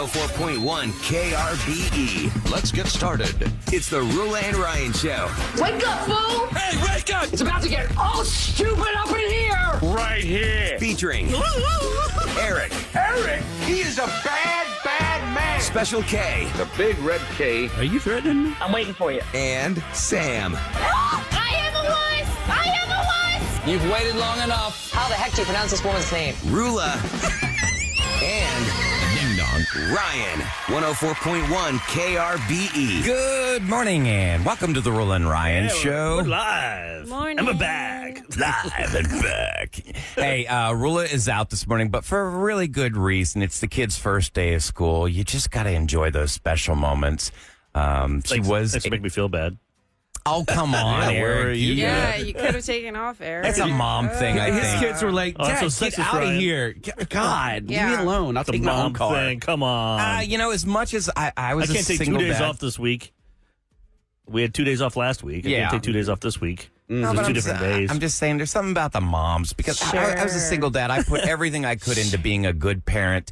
104.1 KRBE. Let's get started. It's the Roula and Ryan Show. Wake up, fool! Hey, wake up! It's about to get all stupid up in here! Right here. Featuring Eric. Eric, he is a bad, bad man. Special K. The big red K. Are you threatening me? I'm waiting for you. And Sam. I am a wuss! I am a wuss! You've waited long enough. How the heck do you pronounce this woman's name? Roula. And Ding dong. Ryan. 104.1 KRBE. Good morning and welcome to the Roula and Ryan Show. We're live. Morning. I'm back. Live and back. Hey, Roula is out this morning, but for a really good reason. It's the kids' first day of school. You just got to enjoy those special moments. Thanks to make me feel bad. Oh, come on, Yeah, where are Eric. you? Yeah, you could have taken off, Eric. That's a mom thing, I His think. kids were like, Oh, Dad, that's so get sexist, out of Ryan. here. God, Yeah. leave me alone. I'll The take my own mom car. thing. Come on. As much as I was I can't a take 2 single days dad, off this week. We had 2 days off last week. I Yeah. can't take 2 days off this week. No, It's but two different days. I'm just saying there's something about the moms because I was a Sure. single dad. I put everything I could into being a good parent.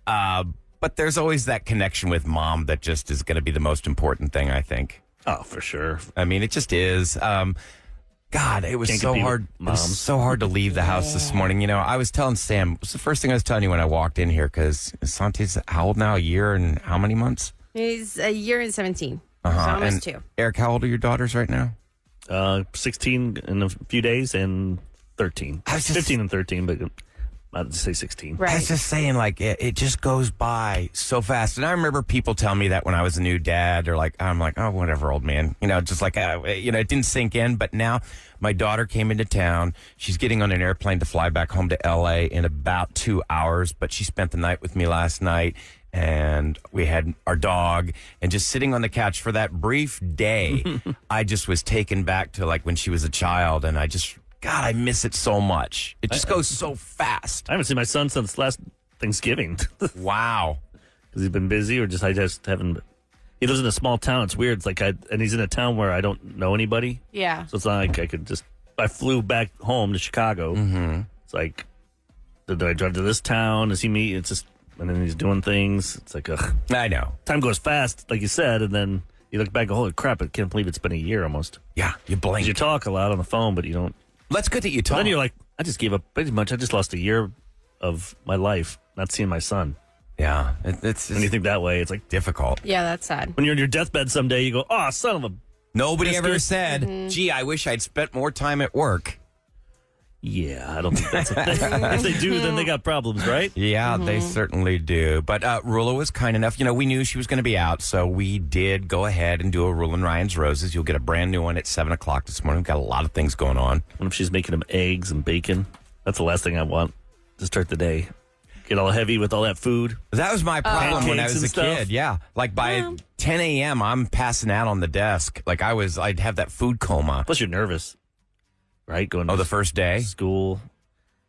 But there's always that connection with mom that just is going to be the most important thing, I think. Oh, for sure. I mean, it just is. God, it was Can't so compete with hard. It moms. was so hard to leave the house this morning. You know, I was telling Sam, it was the first thing I was telling you when I walked in here because Santi's how old now? A year and how many months? He's a year and 17. So And almost 2. Eric, how old are your daughters right now? 16 in a few days and 13. I was just- 15 and 13, but I'd say 16. I was Right. just saying, like, it just goes by so fast. And I remember people telling me that when I was a new dad, or like, I'm like, oh, whatever, old man. You know, just like, it didn't sink in. But now my daughter came into town. She's getting on an airplane to fly back home to L.A. in about 2 hours. But she spent the night with me last night. And we had our dog. And just sitting on the couch for that brief day, I just was taken back to like when she was a child. And God, I miss it so much. It just goes so fast. I haven't seen my son since last Thanksgiving Wow. because he's been busy or I just haven't. He lives in a small town. It's weird. It's like and he's in a town where I don't know anybody. Yeah. So it's not like I could just. I flew back home to Chicago. Mm-hmm. It's like, do I drive to this town? Does he meet? It's just, and then he's doing things. It's like, ugh. I know. Time goes fast, like you said, and then you look back and go, holy crap, I can't believe it's been a year almost. Yeah, you 'Cause blink. you talk a lot on the phone, but you don't. That's good that you But talk. then you're like, I just gave up pretty much. I just lost a year of my life not seeing my son. Yeah, it's When you think that way, it's like difficult. Yeah, that's sad. when you're on your deathbed someday, you go, oh, son of a. Nobody Biscuit. ever said, gee, I wish I'd spent more time at work. Yeah, I don't think that's a thing. If they do, then they got problems, right? Yeah, they certainly do. But Roula was kind enough. You know, we knew she was going to be out, so we did go ahead and do a Roula and Ryan's Roses. You'll get a brand new one at 7 o'clock this morning. We've got a lot of things going on. What if she's making them eggs and bacon? That's the last thing I want to start the day. Get all heavy with all that food. That was my problem when I Pancakes was a and stuff. kid. Yeah, like by 10 a.m., I'm passing out on the desk. Like I'd have that food coma. Plus, you're nervous, right? Going to The first day? school.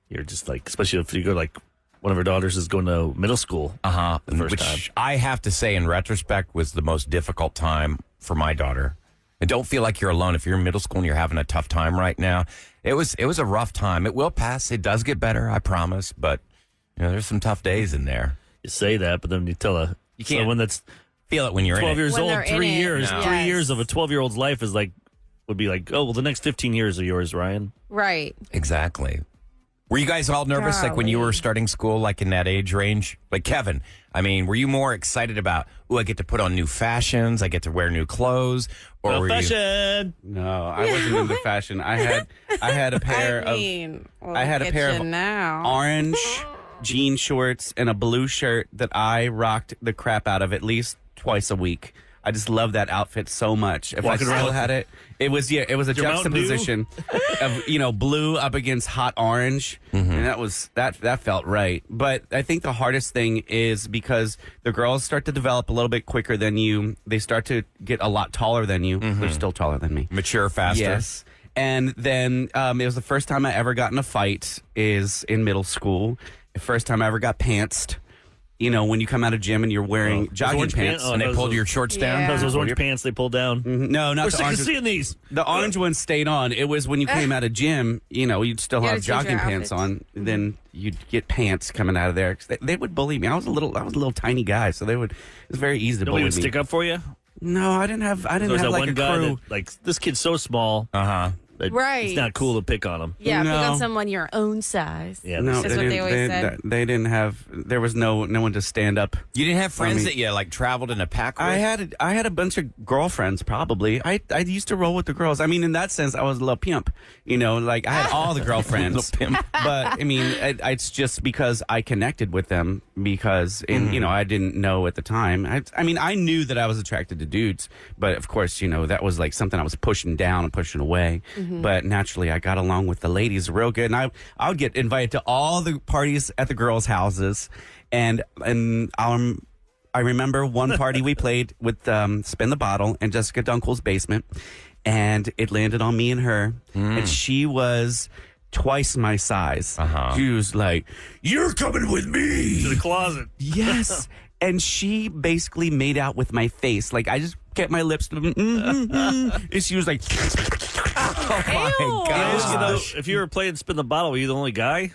You're just like, especially if you go like one of her daughters is going to middle school. Uh-huh. The first Which time. I have to say, in retrospect, was the most difficult time for my daughter. And don't feel like you're alone. If you're in middle school and you're having a tough time right now, it was a rough time. It will pass. It does get better, I promise. But, there's some tough days in there. You say that, but then you tell a can't someone that's Feel it when you're 12 in it. years When old, they're in 3 it. years. No. 3 Yes. years of a 12-year-old's life is like, would be like, oh, well, the next 15 years are yours, Ryan. Right. Exactly. Were you guys all nervous, like when you were starting school, like in that age range? Like Kevin, I mean, were you more excited about, I get to put on new fashions, I get to wear new clothes? Or Well, were you... fashion. No, I wasn't into fashion. I had a pair I had a pair of of orange jean shorts and a blue shirt that I rocked the crap out of at least twice a week. I just love that outfit so much. If Walking I still around- had it, it was a Your Mountain Dew? juxtaposition of blue up against hot orange, and that felt right. But I think the hardest thing is because the girls start to develop a little bit quicker than you. They start to get a lot taller than you. They're still taller than me. Mature faster? Yes. And then it was the first time I ever got in a fight is in middle school. The first time I ever got pantsed. when you come out of gym and you're wearing jogging orange pants. pants? And they those- pulled your shorts down. Yeah. Those orange pants they pulled down. No, not We're the sick of orange. seeing these. The orange one stayed on. It was when you came out of gym, you'd still You have had to change jogging your pants outfits. on. Then you'd get pants coming out of there. 'Cause they would bully me. I was a little tiny guy, so it was very easy to Nobody bully would me. stick up for you. No, I didn't have There was that like one a guy crew. that, like, this kid's so small. Uh-huh. That Right. It's not cool to pick on him. Yeah, pick No. on someone your own size. Yeah. No, That's what they always said. They didn't have. There was no one to stand up. You didn't have friends I mean- that you like traveled in a pack with? I had a bunch of girlfriends. Probably. I used to roll with the girls. I mean, in that sense, I was a little pimp. Like I had all the girlfriends. Little pimp. But I mean, it's just because I connected with them because, I didn't know at the time. I mean, I knew that I was attracted to dudes, but of course, that was like something I was pushing down and pushing away. But naturally, I got along with the ladies real good, and I would get invited to all the parties at the girls' houses, and I remember one party we played with Spin the Bottle in Jessica Dunkel's basement, and it landed on me and her, and she was twice my size. She was like, "You're coming with me To the closet. Yes. And she basically made out with my face. Like, I just kept my lips. And she was like, Oh, my gosh. If you were playing Spin the Bottle, were you the only guy?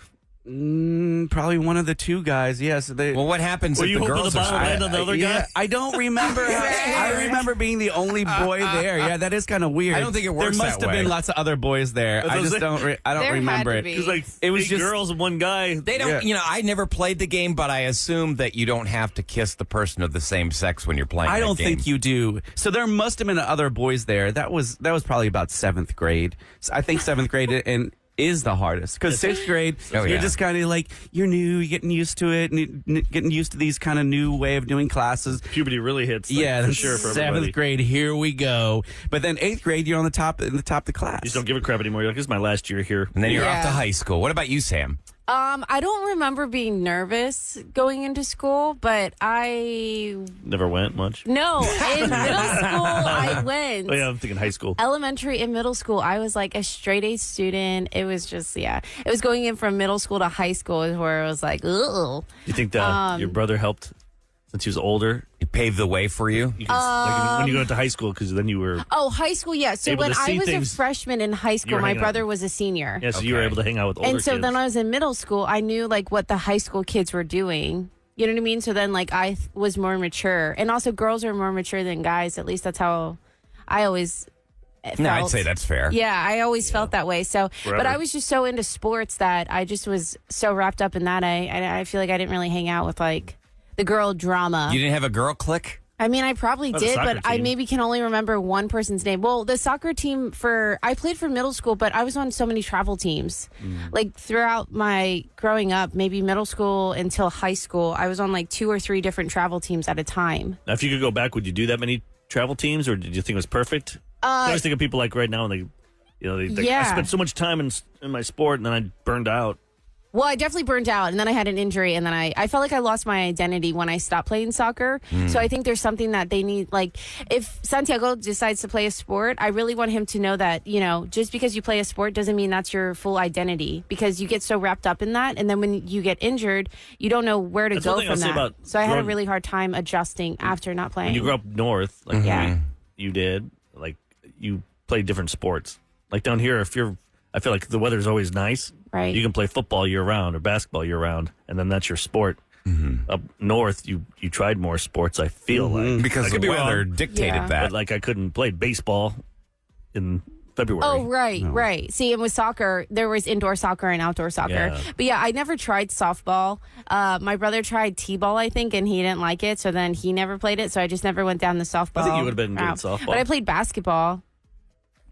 probably one of the two guys. Yes. Well, what happens Were if you the hoping girls the are bottle shy? landed on the other guy? I don't remember. I remember being the only boy there. Yeah, that is kind of weird. I don't think it works There must that have been way. lots of other boys there. That's I what just I'm don't. I don't There had remember to it. be. It was like It was 8 just- girls and one guy. They don't, I never played the game, but I assume that you don't have to kiss the person of the same sex when you're playing. I that don't game. think you do. So there must have been other boys there. That was probably about 7th grade. So I think 7th grade and is the hardest because 6th grade Oh, you're yeah. just kind of like you're new, you're getting used to it, and getting used to these kind of new way of doing classes. Puberty really hits. Like, Yeah, for sure. For 7th everybody. grade, here we go. But then 8th grade, you're on the top of the class. You just don't give a crap anymore. You're like, this is my last year here. And then you're Yeah. off to high school. What about you, Sam? I don't remember being nervous going into school, but Never went much. no, in middle school I went. Oh yeah, I'm thinking high school. Elementary and middle school, I was like a straight A student. It was just, it was going in from middle school to high school is where it was like, ugh. You think that your brother helped since he was older? It paved the way for you? You can, like when you go into high school, because then you were Oh, high school, yeah. So Able when to I see was things a freshman in high school, were my hanging out. brother was a senior. so you were Okay. able to hang out with older And so kids. then I was in middle school, I knew like what the high school kids were doing. You know what I mean? So then like I was more mature. And also girls are more mature than guys. At least that's how I always felt. No, I'd say that's fair. Yeah, I always felt that way. So, but Forever. I was just so into sports that I just was so wrapped up in that. I feel like I didn't really hang out with like the girl drama. You didn't have a girl clique? I mean, I probably Well, the did, soccer but I team. maybe can only remember one person's name. Well, the soccer team I played for middle school, but I was on so many travel teams. Like throughout my growing up, maybe middle school until high school, I was on like 2 or 3 different travel teams at a time. Now, if you could go back, would you do that many travel teams, or did you think it was perfect? I always think of people like right now, and I Yeah. spent so much time in my sport, and then I burned out. Well, I definitely burned out, and then I had an injury, and then I felt like I lost my identity when I stopped playing soccer. So I think there's something that they need. Like, if Santiago decides to play a sport, I really want him to know that, just because you play a sport doesn't mean that's your full identity, because you get so wrapped up in that, and then when you get injured, you don't know where to That's go one thing I'll from say that. about So I had a growing- really hard time adjusting after not playing. When you grew up north, like Yeah. you did, like you played different sports. Like down here, I feel like the weather's always nice. Right. You can play football year round or basketball year round, and then that's your sport. Up north, you tried more sports. I feel like Because I the could be weather wrong, dictated Yeah. that. but like I couldn't play baseball in February. Oh, right. See, and with soccer, there was indoor soccer and outdoor soccer. Yeah. But yeah, I never tried softball. My brother tried t-ball, I think, and he didn't like it. So then he never played it. So I just never went down the softball. I think you would've been good at route. softball. But I played basketball.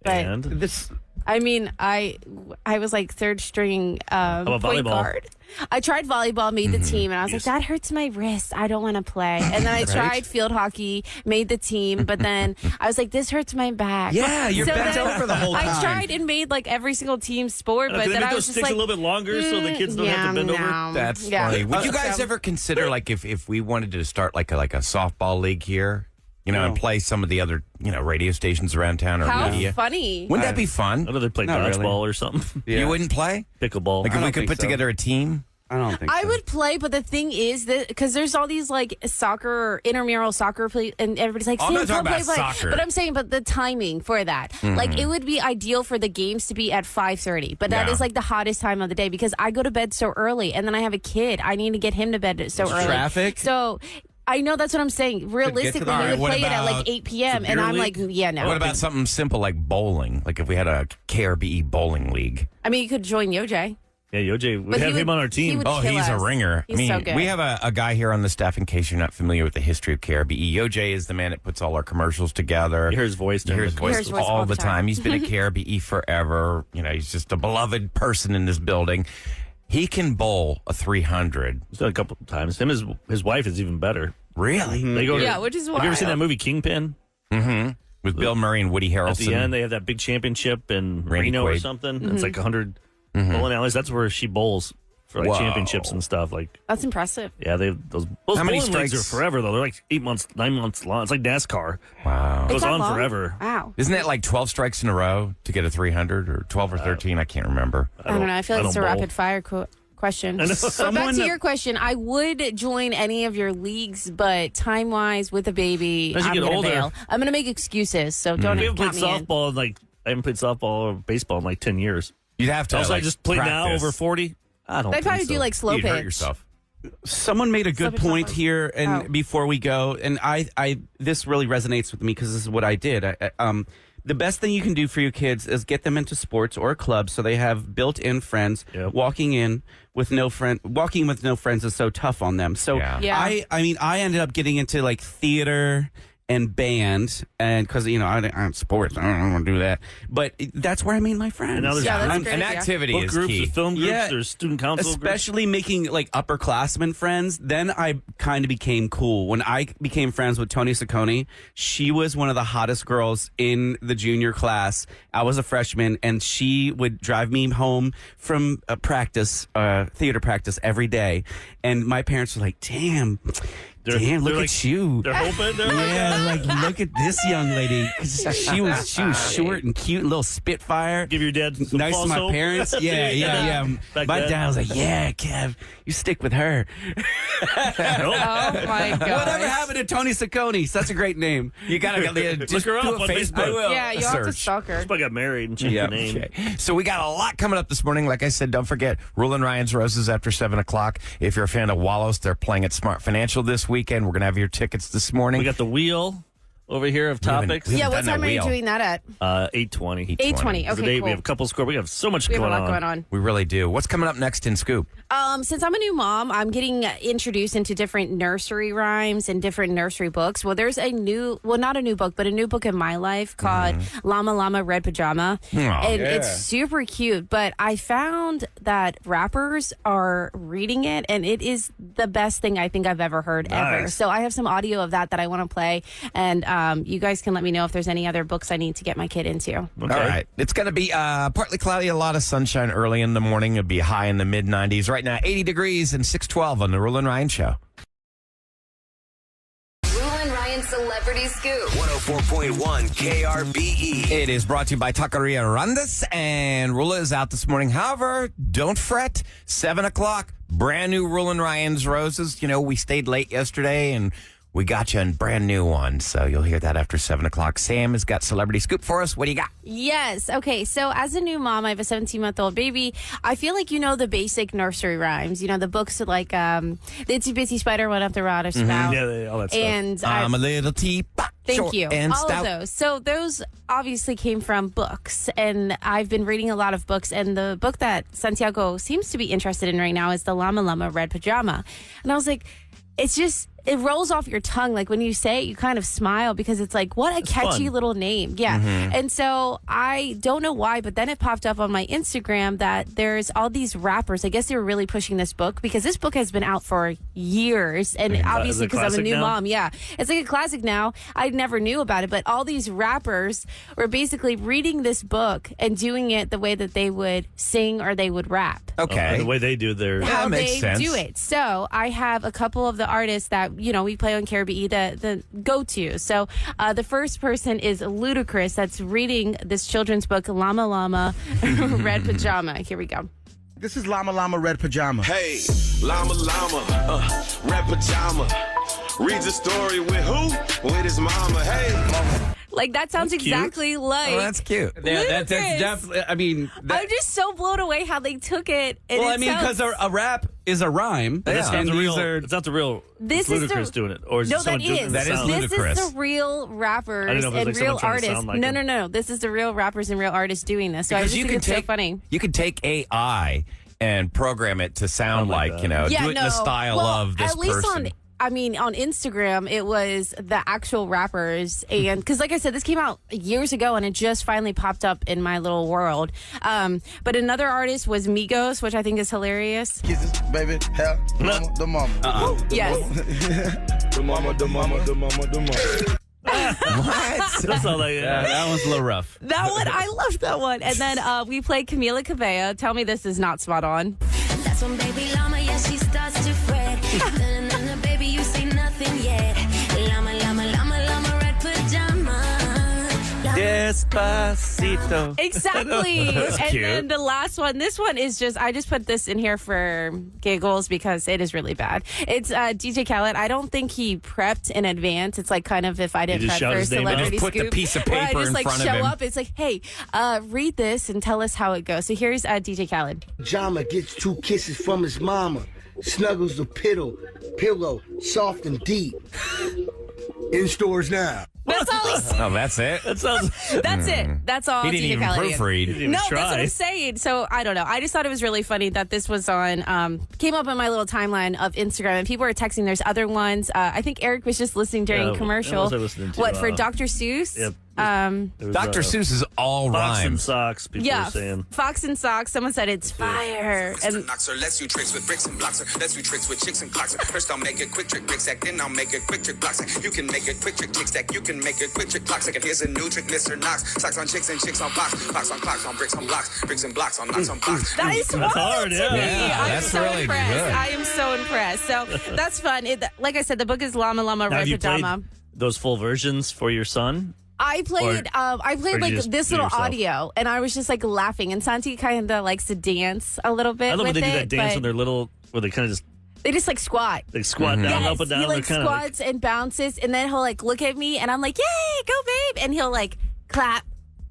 But And This I mean, I was like third string about point volleyball? guard. I tried volleyball, made the team, and I was like, that hurts my wrist. I don't want to play. And then I tried field hockey, made the team, but then I was like, this hurts my back. Yeah, you're bent then over the whole I time. tried and made like every single team sport, but could they then make I those was just sticks like, a little bit longer so the kids don't have to bend over? no. That's Yeah. funny. Would you guys So- ever consider, like, if we wanted to start like a softball league here, and play some of the other, radio stations around town or How media? funny. Wouldn't that be fun? I know they play Not dodgeball really. or something. Yeah. You wouldn't play? Pickleball. Like, if don't we could think put so. together a team? I don't think I so. would play, but the thing is that because there's all these like soccer, intramural soccer play, and everybody's like, I'm not "Sam, talking play." about soccer. But I'm saying, but the timing for that, like, it would be ideal for the games to be at 5:30. But that Yeah. is like the hottest time of the day because I go to bed so early, and then I have a kid. I need to get him to bed so early. Traffic? So. I know that's what I'm saying. Realistically, All we right, would what play it at about like 8 p.m. and beer I'm league? like, yeah, no. What about something simple like bowling? Like if we had a KRBE bowling league. I mean, you could join Yoj. Yeah, Yoj, we But he have would- him on our he team. would- Oh, kill he's a us. ringer. He's so good. We have a guy here on the staff, in case you're not familiar with the history of KRBE. Yoj is the man that puts all our commercials together. You hear his voice. You hear his voice Hear his voice all the time. He's been at KRBE forever. You know, he's just a beloved person in this building. He can bowl a 300. He's done a couple of times. His wife is even better. Really? They go. Yeah, which is Have you ever seen that wild. movie Kingpin? With Bill Murray and Woody At Harrelson. the end, they have that big championship in Randy Reno or Quaid. something. It's like 100 bowling alleys. That's where she bowls for like Whoa. championships and stuff. Like, That's impressive. yeah, those How many bowling leagues strikes? are forever though. They're like 8 months, 9 months long. It's like NASCAR. Wow. It goes It's that on long? forever. Wow. Isn't that like 12 strikes in a row to get a 300 or 12 or 13? I can't remember. I don't know. I feel like it's a don't bowl. rapid fire question. I know. But back to your question, I would join any of your leagues, but time wise with a baby, As you I'm get going to older- bail. I'm going to make excuses, so don't We haven't played count me in. softball in like I haven't played softball or baseball in like 10 years. You'd have to. Also, I like, just play now practice. over 40. I don't. They think probably so. do like slow You'd pitch. hurt yourself. Someone made a good Something point softball. here, and Oh. before we go, and I this really resonates with me because this is what I did. The best thing you can do for your kids is get them into sports or a club so they have built-in friends. Yep. Walking with no friends is so tough on them. So Yeah. Yeah. I mean, I ended up getting into like theater and band, and because I'm sports, I don't want to do that, but that's where I made my friends. And now there's Yeah, that's groups, great. An idea. activity book is groups, key. there's film groups, Yeah. there's student council groups. Especially making like upperclassmen friends. Then I kind of became cool. When I became friends with Tony Saccone, she was one of the hottest girls in the junior class. I was a freshman, and she would drive me home from a theater practice every day. And my parents were like, damn, look they're at like- you. They're hoping. They're Yeah, like look at this young lady. 'Cause she was short and cute, and little spitfire. Give your dad some Nice to my falso. parents. Yeah. Back My then. dad was like, "Yeah, Kev, you stick with her." Nope. Oh my god. Whatever happened to Tony Saccone? Such a great name. You got to Look her up do a on Facebook. Facebook. I will. Yeah, you have to Search. stalk her. She probably got married and changed Yeah. her name. Okay. So we got a lot coming up this morning. Like I said, don't forget Roula and Ryan's Roses after 7 o'clock. If you're a fan of Wallows, they're playing at Smart Financial this weekend. We're going to have your tickets this morning. We got the wheel over here of haven't- topics. we Yeah, haven't what done time that are you wheel. doing that at? 8:20. 8:20. The Okay, day cool. we have a couple score. We have so much We have a going lot on. going on. We really do. What's coming up next in Scoop? Since I'm a new mom, I'm getting introduced into different nursery rhymes and different nursery books. Well, there's not a new book, but a new book in my life called Llama, Llama, Red Pajama. And it's super cute. But I found that rappers are reading it, and it is the best thing I think I've ever heard ever. Nice. So I have some audio of that I want to play. And you guys can let me know if there's any other books I need to get my kid into. Okay. All right. It's going to be partly cloudy, a lot of sunshine early in the morning. It'll be high in the mid-90s. Right now, 80 degrees and 612 on the Roula and Ryan Show. Roula and Ryan Celebrity Scoop. 104.1 KRBE. It is brought to you by Taqueria Randas, and Roula is out this morning. However, don't fret. 7 o'clock, brand new Roula and Ryan's Roses. You know, we stayed late yesterday, and we got you a brand new one. So you'll hear that after 7 o'clock. Sam has got Celebrity Scoop for us. What do you got? Yes. Okay. So as a new mom, I have a 17-month-old baby. I feel like you know the basic nursery rhymes. You know, the books like the Itsy Bitsy Spider went up the rotter's spout. Yeah, all that stuff. And I'm a little teapot. thank short you. And All stout. of those. So those obviously came from books. And I've been reading a lot of books. And the book that Santiago seems to be interested in right now is the Llama Llama Red Pajama. And I was like, it rolls off your tongue. Like when you say it, you kind of smile because it's like, what a catchy fun. little name. Yeah. And so I don't know why, but then it popped up on my Instagram that there's all these rappers. I guess they were really pushing this book because this book has been out for years. And obviously is it because I'm a classic new now? mom. Yeah. It's like a classic now. I never knew about it, but all these rappers were basically reading this book and doing it the way that they would sing or they would rap. Okay. the way they do their. How makes they sense. do it. So I have a couple of the artists that, you know, we play on KRBE, the go-to. So the first person is Ludacris that's reading this children's book, Llama Llama Red Pajama. Here we go. This is Llama Llama Red Pajama. Hey, llama, red pajama. Reads a story with who? With his mama. Hey. Like, that sounds exactly like. Oh, that's cute. Yeah, that's definitely. I mean, I'm just so blown away how they took it. And well, I mean, because a rap is a rhyme. That's not And the real. these are- It's not the real. This it's is Ludacris the- doing it, or is No, it someone that doing is. it That is sound? ludicrous. This is the real rappers I didn't know if it was and like real someone trying to artists. sound like No, him. no. This is the real rappers and real artists doing this. So I just think it's so funny. You could take AI and program it to sound like, that. do it in the style of this at least person. on Instagram, it was the actual rappers. And because, like I said, this came out years ago and it just finally popped up in my little world. But another artist was Migos, which I think is hilarious. Kisses, baby, hell, mama, the mama. Yes. The mama, the mama, the mama, the mama. That's all like. Yeah, that one's a little rough. That one, I loved that one. And then we played Camila Cabello. Tell me this is not spot on. That's when baby llama, yeah, she starts to fret. Na, baby, you say nothing yet. Llama, llama, llama, llama, red pajama. Despacito. Exactly. And cute. then the last one, this one is just, I just put this in here for giggles because it is really bad. It's DJ Khaled. I don't think he prepped in advance. It's like kind of if I didn't just prep shout for his name out. Celebrity Just put the Scoop, piece of where I paper just in like front of show him. up. It's like, hey, read this and tell us how it goes. So here's DJ Khaled. Pajama gets 2 kisses from his mama, snuggles the pillow, soft and deep. In stores now. That's all he said. Oh, that's it? That sounds. That's it. That's all He didn't DJ even Khaled did. proofread. Didn't even No, try. that's what I'm saying. So I don't know. I just thought it was really funny that this was on, came up in my little timeline of Instagram, and people were texting. There's other ones. I think Eric was just listening during Yeah, commercial. what was I listening to? What, for Dr. Seuss? Yep. Um, There was, Dr. Seuss is all Fox and rhymes. socks. People yeah, were saying. Fox and Socks. Someone said it's fire. And Knocks her, lets you tricks with bricks and blocks her. Lets you tricks with chicks and clocks her. First I'll make a quick trick, brick stack, then I'll make a quick trick, block stack. You can make a quick trick, chick stack. You can make a quick trick, clock stack. And here's a new trick, Mr. Knox. Socks on chicks and chicks on box. Box on clocks on bricks on blocks. Bricks and blocks on knocks on box. that is That's hard, to yeah. me. Yeah, I'm that's so really impressed. good. I am so impressed. So that's fun. Like I said, the book is Llama Llama Now, Red have you played Pajama. those full versions for your son? I played or like you just this do little yourself? audio, and I was just like laughing. And Santi kind of likes to dance a little bit I love with when they do it, that dance but when they're little, where they kind of just they just like squat. they squat down, up and down. he like They're kind of squats and bounces, and then he'll like look at me, and I'm like, "Yay, go babe!" And he'll like clap,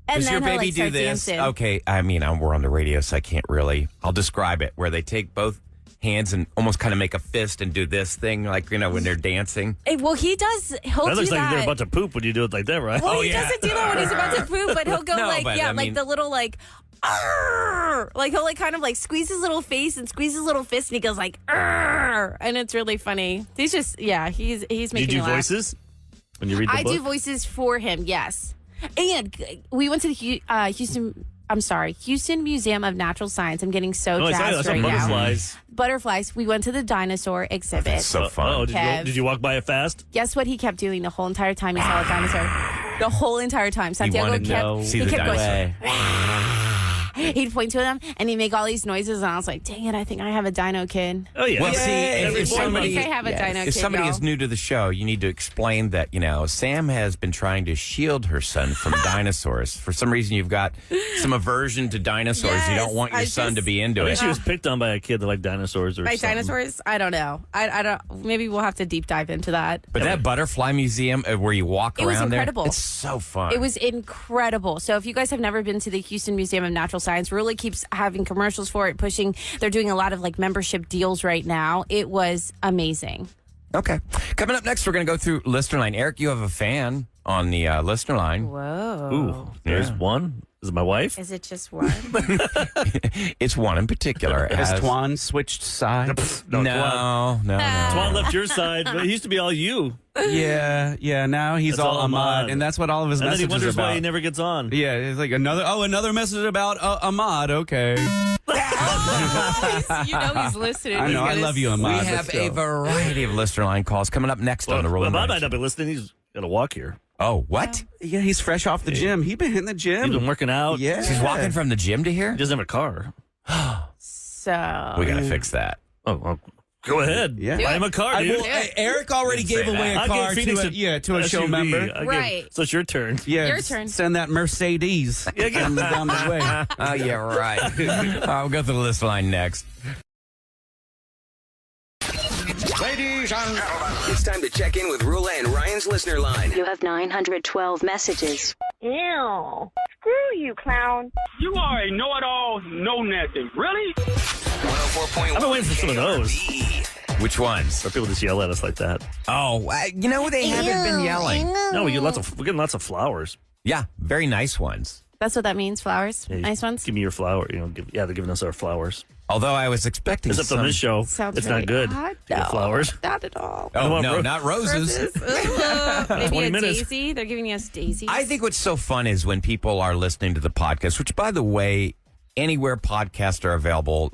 and Does then your he'll baby like do start this? dancing. Okay, I mean, we're on the radio, so I can't really. I'll describe it, where they take both hands and almost kind of make a fist and do this thing, like, when they're dancing. Well, he does. He'll that do looks like that. they're about to poop when you do it like that, right? Well, he doesn't do that when he's about to poop, but he'll go No, like, but, yeah, I like mean- the little like, "Arr!" Like he'll like kind of like squeeze his little face and squeeze his little fist, and he goes like, "Arr!" And it's really funny. He's just, yeah, he's Do you making do me laugh. voices when you read the I book? do voices for him, yes. And we went to the Houston Museum of Natural Science. I'm getting so Oh, I saw jazzed some right now. butterflies. Butterflies. We went to the dinosaur exhibit. That's so fun. Oh, Kev. did you walk by it fast? Guess what he kept doing the whole entire time he saw a dinosaur? The whole entire time. Santiago wanted to kept, see he the kept going. dinosaur. He'd point to them and he'd make all these noises, and I was like, dang it, I think I have a dino kid. Oh yeah. Well, see, Every if boy somebody, I think I have a dino if kid, somebody y'all. is new to the show, you need to explain that, Sam has been trying to shield her son from dinosaurs. For some reason, you've got some aversion to dinosaurs. You Yes, don't want your I son to just- be I into think it. she was picked on by a kid that liked dinosaurs or By something. dinosaurs? I don't know. I don't. Maybe we'll have to deep dive into that. But that butterfly museum where you walk It was around incredible. there, it's so fun. It was incredible. So if you guys have never been to the Houston Museum of Natural Science, Roula keeps having commercials for it, pushing. They're doing a lot of like membership deals right now. It was amazing. Okay. Coming up next, we're going to go through listener line. Eric, you have a fan on the listener line. Whoa. Ooh, there's one. Is it my wife? Is it just one? It's one in particular. It Has has- Twan switched sides? No, Twan. No. Twan left your side, but it used to be all you. Yeah. Now he's That's all all Ahmad, Ahmad. and that's what all of his And then he messages wonders about. why he never gets on. Yeah, it's like another message about Ahmad. Okay, You know he's listening. I know. I love you, Ahmad. We Let's have go. a variety of listener line calls coming up next on the Well, Rolling Bob Line. might not be listening. He's got to walk here. Oh, what? Yeah, he's fresh off the gym. He's been hitting the gym. He's been working out. Yeah, She's walking from the gym to here? He doesn't have a car. So We got to fix that. Oh, well, Go ahead. Yeah. Buy him a car, dude. Eric already gave away a I'll car give Phoenix to a show SUV. member. Right. So it's your turn. Yeah, Your turn. Send that Mercedes down the way. Oh, yeah, right. We'll go to the list line next. Ladies and gentlemen, it's time to check in with Roula and Ryan's listener line. You have 912 messages. Ew. Screw you, clown. You are a know-it-all, know-nothing. Really? 104.1 I've been waiting for some of those. KRBE. Which ones? Or people just yell at us like that. Oh, they haven't been yelling. No, we're getting lots of flowers. Yeah, very nice ones. That's what that means, flowers. Yeah, Nice ones. Give me your flower. They're giving us our flowers. Although I was expecting Except some... on this show, Sounds it's very not good odd. to get flowers. Not at all. Oh, no, not roses. Maybe 20 a minutes. daisy. They're giving us daisies. I think what's so fun is when people are listening to the podcast, which, by the way, anywhere podcasts are available,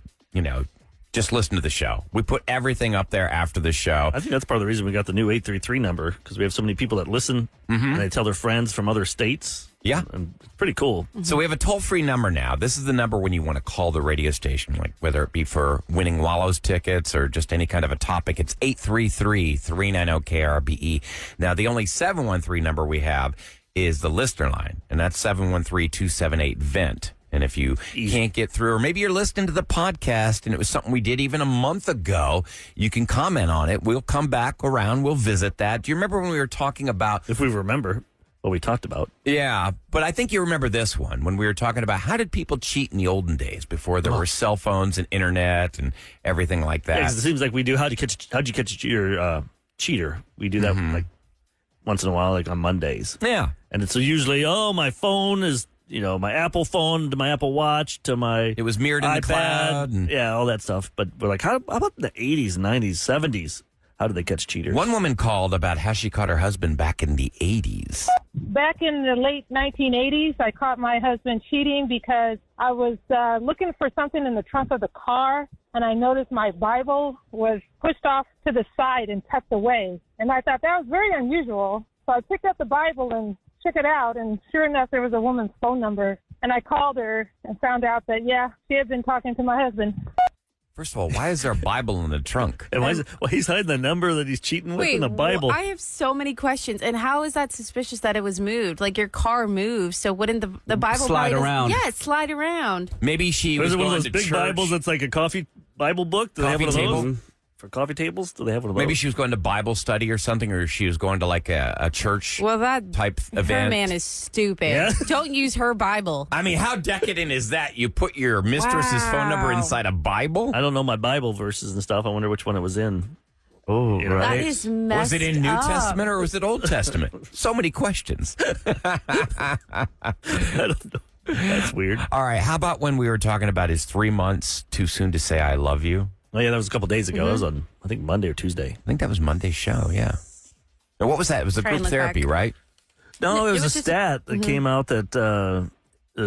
just listen to the show. We put everything up there after the show. I think that's part of the reason we got the new 833 number, because we have so many people that listen and they tell their friends from other states. Yeah. And it's pretty cool. So we have a toll-free number now. This is the number when you want to call the radio station, like whether it be for winning Wallows tickets or just any kind of a topic. It's 833-390-KRBE. Now, the only 713 number we have is the listener line, and that's 713-278-VENT. And if you can't get through, or maybe you're listening to the podcast and it was something we did even a month ago, you can comment on it. We'll come back around. We'll visit that. Do you remember when we were talking about... If we remember what we talked about. Yeah, but I think you remember this one when we were talking about how did people cheat in the olden days before there were cell phones and internet and everything like that. Yeah, 'cause it seems like we do how'd you catch your cheater? We do that like once in a while, like on Mondays. Yeah. And it's usually, my phone is, my Apple phone to my Apple Watch to my It was mirrored in the iPad, cloud. And yeah, all that stuff. But we're like, how about the 80s, 90s, 70s? How did they catch cheaters? one woman called about how she caught her husband back in the 80s. Back in the late 1980s, I caught my husband cheating because I was looking for something in the trunk of the car, and I noticed my Bible was pushed off to the side and tucked away. And I thought that was very unusual. So I picked up the Bible and took it out, and sure enough, there was a woman's phone number. And I called her and found out that, she had been talking to my husband. First of all, why is there a Bible in the trunk? And he's hiding the number that he's cheating with in the Bible. I have so many questions. And how is that suspicious that it was moved? Like your car moves, so wouldn't the Bible Slide probably around. Yeah, slide around. Maybe she Or was is it one going of to those big church. Bibles that's like a coffee Bible book? Do they have Coffee one of those? table? For coffee tables? Do they have one of those? Maybe she was going to Bible study or something, or she was going to like a church Well, that type her event. man is stupid. Yeah? Don't use her Bible. I mean, how decadent is that? You put your mistress's phone number Wow. inside a Bible? I don't know my Bible verses and stuff. I wonder which one it was in. Oh, You know, That right? is messed Was it in New up. Testament or was it Old Testament? So many questions. I don't know. That's weird. All right, how about when we were talking about is 3 months too soon to say I love you? Oh, yeah, that was a couple days ago. That was on, I think, Monday or Tuesday. I think that was Monday's show, yeah. Now, what was that? It was a Try and group look therapy, back. right? No, it was a was just- stat that came out that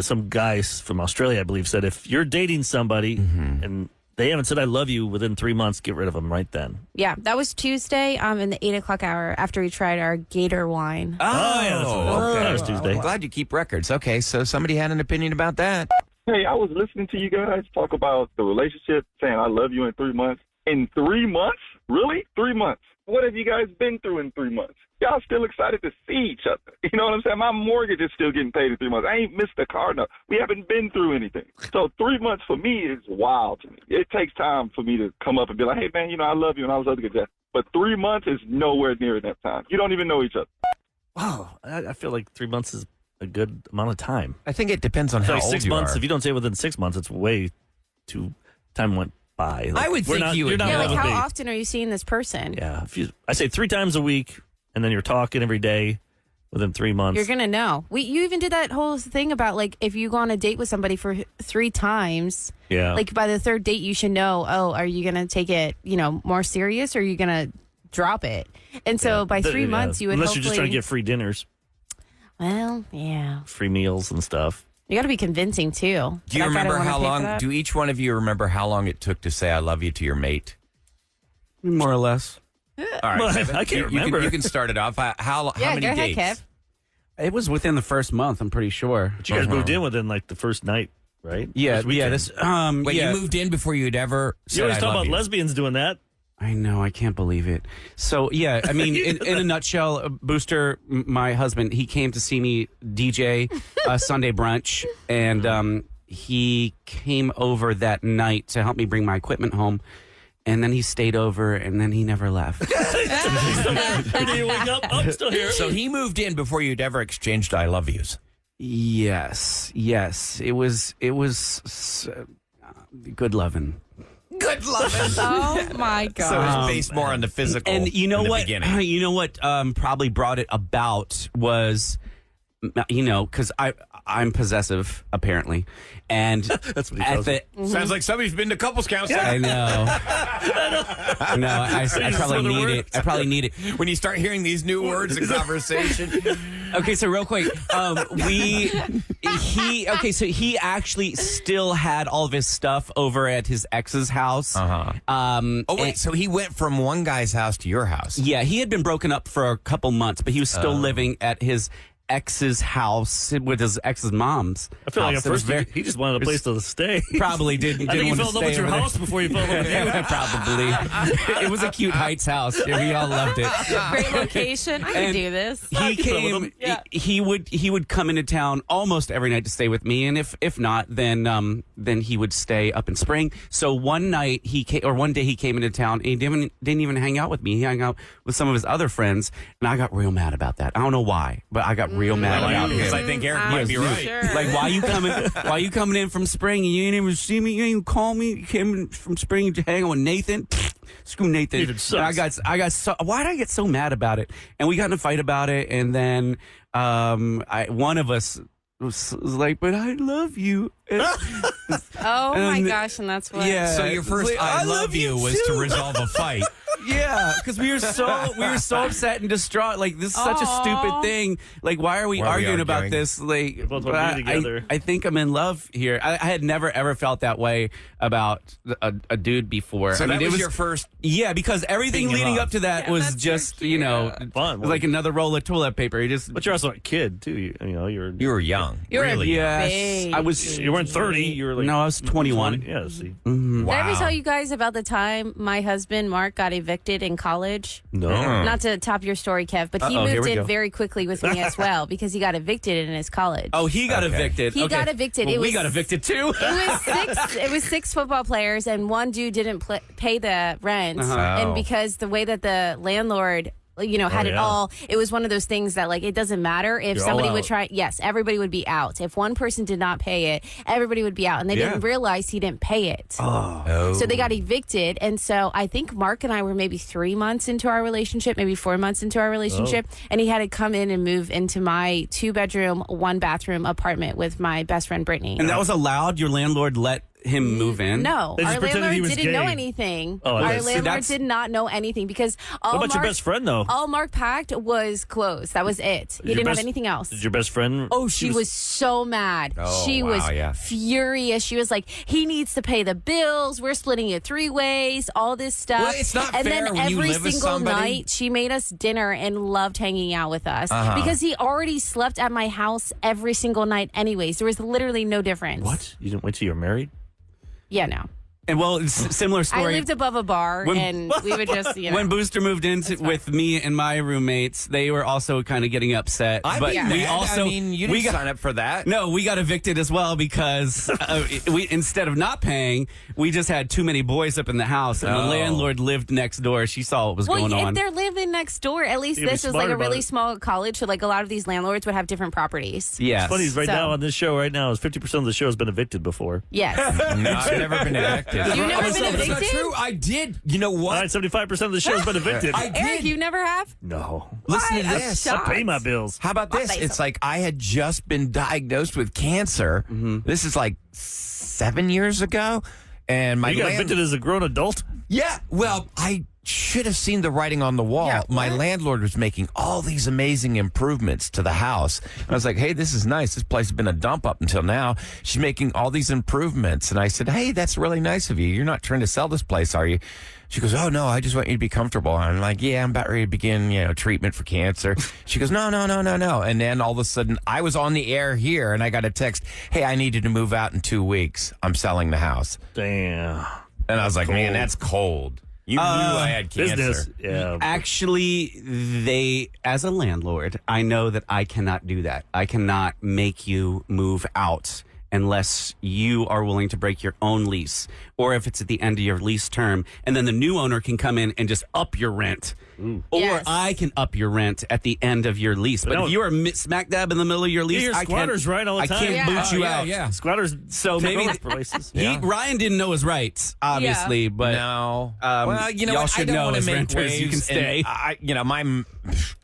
some guys from Australia, I believe, said if you're dating somebody and they haven't said I love you within 3 months, get rid of them right then. Yeah, that was Tuesday in the 8 o'clock hour after we tried our Gator wine. Oh, yeah, okay. that was Tuesday. I'm glad you keep records. Okay, so somebody had an opinion about that. Hey, I was listening to you guys talk about the relationship, saying I love you in 3 months. In 3 months? Really? 3 months? What have you guys been through in 3 months? Y'all still excited to see each other. You know what I'm saying? My mortgage is still getting paid in 3 months. I ain't missed a car note. We haven't been through anything. So 3 months for me is wild to me. It takes time for me to come up and be like, hey, man, I love you and all those other good stuff. But 3 months is nowhere near that time. You don't even know each other. Wow, I feel like 3 months is a good amount of time. I think it depends on It's how like old 6 you months. are. If you don't say within 6 months, it's way too time went by. Like, I would we're think not, you you're would not know. Yeah, one like of how the- often are you seeing this person? Yeah, I say 3 times a week, and then you're talking every day within 3 months. You're gonna know. You even did that whole thing about like if you go on a date with somebody for 3 times, yeah. like by the third date you should know. Oh, are you gonna take it, more serious, or are you gonna drop it? And so by 3 months you would unless hopefully, you're just trying to get free dinners, well, yeah, free meals and stuff. you got to be convincing too. Do you That guy remember don't wanna how pay for long? that? Do each one of you remember how long it took to say I love you to your mate? More or less. All right, Well, Kevin, I can't you remember. You can start it off. How Yeah, many go ahead, dates? Kev. It was within the first month, I'm pretty sure. But you guys moved in within like the first night, right? Yeah, First weekend. this Wait, yeah. you moved in before you'd ever You said always I talk love about you. lesbians doing that. I know. I can't believe it. So, yeah, I mean, in a nutshell, Booster, my husband, he came to see me DJ Sunday brunch, and he came over that night to help me bring my equipment home. And then he stayed over, and then he never left. Did he wake up? Oh, I'm still here. So he moved in before you'd ever exchanged I love yous. Yes. It was good loving. Good loving. Oh my God. So it's based more on the physical. And you know in the what? beginning. You know what? Probably brought it about was, because I'm possessive apparently, and That's what he tells me. Sounds like somebody's been to couples counseling. I know. No, I probably need it. I probably need it. When you start hearing these new words in conversation. Okay, so real quick, he actually still had all of his stuff over at his ex's house. So he went from one guy's house to your house. Yeah, he had been broken up for a couple months, but he was still living at his ex's house with his ex's mom's. I feel like at house. first he just wanted a place to stay. Probably didn't. I think he want fell to in love with stay your over house there. before you fell in love with you. Probably. It was a cute Heights house. We all loved it. Great location. I can And do this. He came. He would come into town almost every night to stay with me, and if not, then he would stay up in Spring. So one day he came into town and he didn't even hang out with me. He hung out with some of his other friends, and I got real mad about that. I don't know why, but I got real mad about it. Because I think Eric might be right. Sure. Like, why you coming in from Spring and you ain't even see me? You ain't even call me? You came in from Spring to hang out with Nathan? Screw Nathan. Nathan sucks. I got so, why did I get so mad about it? And we got in a fight about it, and then one of us was like, but I love you. Oh my gosh, and that's what. Yeah. So your first Like, I love you was to too. resolve a fight. Yeah, because we were so upset and distraught. Like, this is such a stupid thing. Like, why are we arguing about this? Like, both want to be together. I think I'm in love here. I had never ever felt that way about a dude before. So I mean, that it was your first. Yeah, because everything Being in leading love. up to that was just Fun. like another roll of toilet paper. But you're also a kid too. You were young. You were really young. yes, I was. You weren't 30. You were like No, I was 21. 20. Yeah. See. Did I ever Wow. tell you guys about the time my husband Mark got evicted in college? No. Not to top your story, Kev, but he Uh-oh, here moved we in go. very quickly with me as well because he got evicted in his college. Oh, he got evicted. He Okay. got evicted. Well, It we was- got evicted too. It was six football players, and one dude didn't pay the rent, Oh. and because the way that the landlord had it yeah. all. It was one of those things that, like, it doesn't matter if You're somebody all would out. try. Yes, everybody would be out. If one person did not pay it, everybody would be out, and they didn't realize he didn't pay it. Oh. So they got evicted, and so I think Mark and I were maybe 3 months into our relationship, maybe 4 months into our relationship, and he had to come in and move into my 2-bedroom, 1-bathroom apartment with my best friend Brittany. And that was allowed? Your landlord let him move in? No, They just our pretended he landlord was didn't know gay. anything. Oh, Our okay. See, landlord that's- did not know anything because all What about your Mark- best friend, though? All Mark packed was clothes. That was it. He Your didn't have best- anything else. Did your best friend? Oh, she was so mad. Oh, She wow, was yeah. furious. She was like, he needs to pay the bills. We're splitting it 3 ways, all this stuff. Well, it's not and fair then when you every live with single somebody. night, she made us dinner and loved hanging out with us Uh-huh. because he already slept at my house every single night anyways. There was literally no difference. What? You didn't wait till you were married? Yeah, no. And well, it's a similar I story. lived above a bar, When- and we would just, When Booster moved in with me and my roommates, they were also kind of getting upset. I'd but be we mad. also I mean, you didn't sign up for that. No, we got evicted as well because we instead of not paying, we just had too many boys up in the house, and the landlord lived next door. She saw what was going if on. they're living next door, at least You gotta this be is like smart a about really it. small college, so like a lot of these landlords would have different properties. Yes. Funny is right So- now on this show right now is 50% of the show has been evicted before. Yes. No, I've never been evicted. You've never been That's not evicted? true. I did. You know All what? right, 75% of the show has been evicted. I did. Eric, you never have? No. Listen to Why? this. I'm I pay my bills. How about this? It's like I had just been diagnosed with cancer. This is like 7 years ago. And my You got evicted as a grown adult? Yeah, well, I should have seen the writing on the wall. Yeah, my landlord was making all these amazing improvements to the house. And I was like, hey, this is nice. This place has been a dump up until now. She's making all these improvements. And I said, hey, that's really nice of you. You're not trying to sell this place, are you? She goes, oh, no, I just want you to be comfortable. And I'm like, yeah, I'm about ready to begin, treatment for cancer. She goes, no. And then all of a sudden, I was on the air here, and I got a text, hey, I needed to move out in 2 weeks. I'm selling the house. Damn. And I was like, man, that's cold. You knew I had cancer. Business. Yeah. Actually, as a landlord, I know that I cannot do that. I cannot make you move out unless you are willing to break your own lease, or if it's at the end of your lease term, and then the new owner can come in and just up your rent. Or Yes. I can up your rent at the end of your lease. But no, if you are smack dab in the middle of your lease, hear I squatters can't, right all the I time. can't Yeah. boot you out. Yeah. Squatters. So take maybe over places. Ryan didn't know his rights, obviously, but No. well, you know y'all what? should I don't know want to as make renters, you can waves, stay.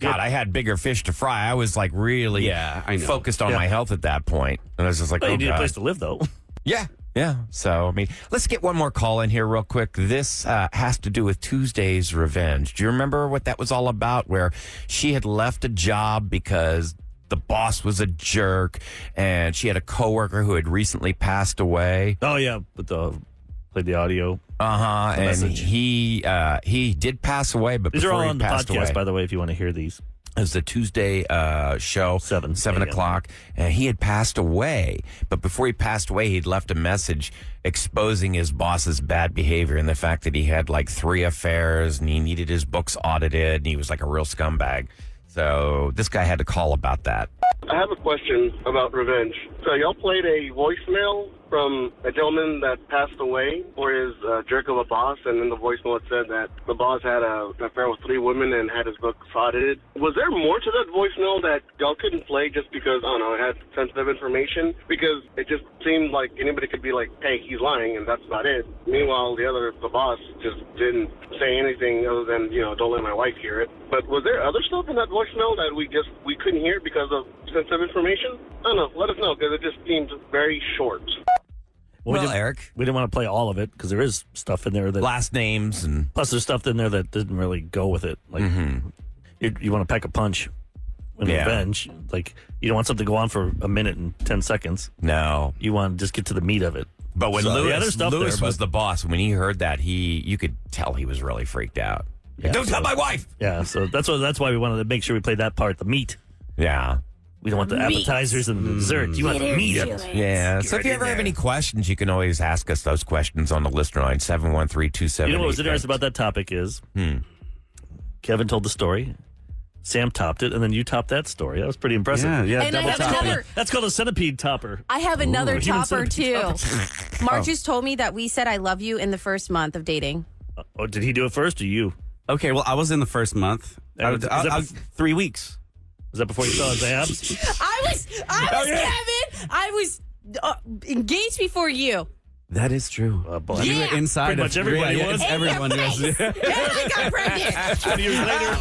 and I had bigger fish to fry. I was like really I know. focused on my health at that point. And I was just like, Well, oh, you need a God. place to live, though. Yeah. Yeah. So, I mean, let's get one more call in here real quick. This has to do with Tuesday's Revenge. Do you remember what that was all about? Where she had left a job because the boss was a jerk and she had a coworker who had recently passed away. Oh, yeah. But played the audio. And message. he did pass away, but These are before all he on the passed podcast, away, by the way, if you want to hear these. it was the Tuesday show, 7 a.m. o'clock, and he had passed away. But before he passed away, he'd left a message exposing his boss's bad behavior and the fact that he had like 3 affairs and he needed his books audited and he was like a real scumbag. So this guy had to call about that. I have a question about revenge. So y'all played a voicemail from a gentleman that passed away for his jerk of a boss, and in the voicemail it said that the boss had an affair with 3 women and had his books audited. Was there more to that voicemail that y'all couldn't play just because, I don't know, it had sensitive information? Because it just seemed like anybody could be like, hey, he's lying, and that's about it. Meanwhile, the boss just didn't say anything other than, don't let my wife hear it. But was there other stuff in that voicemail that we couldn't hear because of sensitive information? I don't know. Let us know, because it just seemed very short. Well, Eric, we didn't want to play all of it because there is stuff in there that last names and plus there's stuff in there that didn't really go with it. Like you want to pack a punch in revenge. Like you don't want something to go on for a minute and 10 seconds. No, you want to just get to the meat of it. But when Lewis there, was the boss, when he heard that, you could tell he was really freaked out. Yeah, Don't tell my wife. Yeah, so that's why we wanted to make sure we played that part, the meat. Yeah. We don't want the appetizers and the dessert. You want the meat of it. Yeah. So if you ever have any questions, you can always ask us those questions on the listener line, 713-278. You know what was interesting about that topic is Kevin told the story, Sam topped it, and then you topped that story. That was pretty impressive. Yeah, And I have another. That's called a centipede topper. I have another Human topper centipede too. Mark just told me that we said "I love you" in the first month of dating. Oh, did he do it first or you? Okay, well, I was in the first month. I was 3 weeks. Was that before you saw his abs? I was Kevin. I was engaged before you. That is true. Boy. You were inside Pretty much everybody was. Everyone was. And I got pregnant. 20 years later.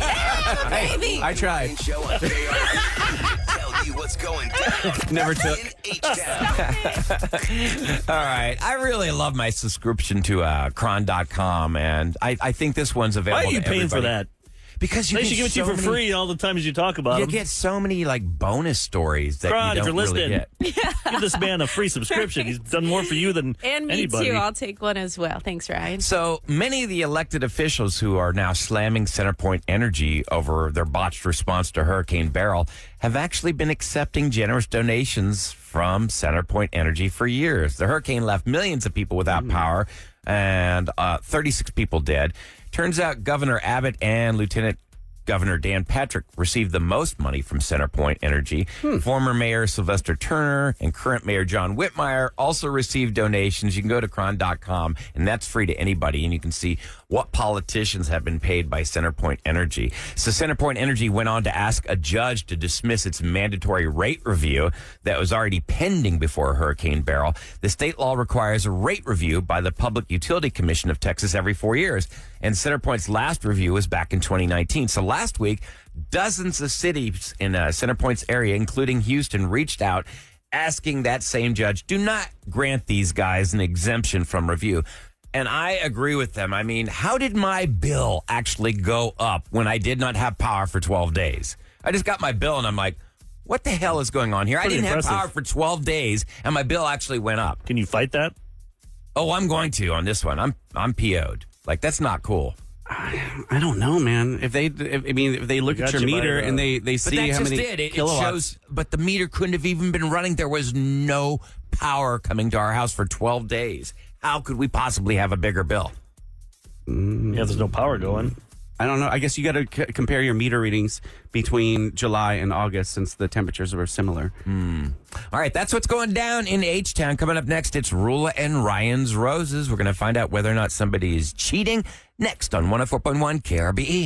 Baby. I tried. Show on KRBE. Tell you what's going down. Never took. In H-Town. All right. I really love my subscription to Cron.com, and I think this one's Why available are you to paying for everybody. that? Because They should give it to you for free all the times you talk about You them. get so many like bonus stories that Cron, you if don't you're really listening, get. give this man a free subscription. He's done more for you than And me anybody. too. I'll take one as well. Thanks, Ryan. So many of the elected officials who are now slamming CenterPoint Energy over their botched response to Hurricane Beryl have actually been accepting generous donations from CenterPoint Energy for years. The hurricane left millions of people without power and 36 people dead. Turns out Governor Abbott and Lieutenant Governor Dan Patrick received the most money from CenterPoint Energy. Former Mayor Sylvester Turner and current Mayor John Whitmire also received donations. You can go to Cron.com, and that's free to anybody, and you can see what politicians have been paid by CenterPoint Energy. So CenterPoint Energy went on to ask a judge to dismiss its mandatory rate review that was already pending before Hurricane Beryl. The state law requires a rate review by the Public Utility Commission of Texas every 4 years, and CenterPoint's last review was back in 2019. So last week, dozens of cities in CenterPoint's area, including Houston, reached out asking that same judge, do not grant these guys an exemption from review. And I agree with them. I mean, how did my bill actually go up when I did not have power for 12 days? I just got my bill and I'm like, what the hell is going on here? Pretty I didn't impressive. have power for 12 days and my bill actually went up. Can you fight that? Oh, I'm going to on this one. I'm PO'd. Like, that's not cool. I don't know, man. If they look at got your you by meter the- and they But see that how just many did. It kilowatts. shows, but the meter couldn't have even been running. There was no power coming to our house for 12 days. How could we possibly have a bigger bill? Yeah, there's no power going. I don't know. I guess you got to compare your meter readings between July and August since the temperatures were similar. All right, that's what's going down in H-Town. Coming up next, it's Roula and Ryan's Roses. We're going to find out whether or not somebody is cheating next on 104.1 KRBE.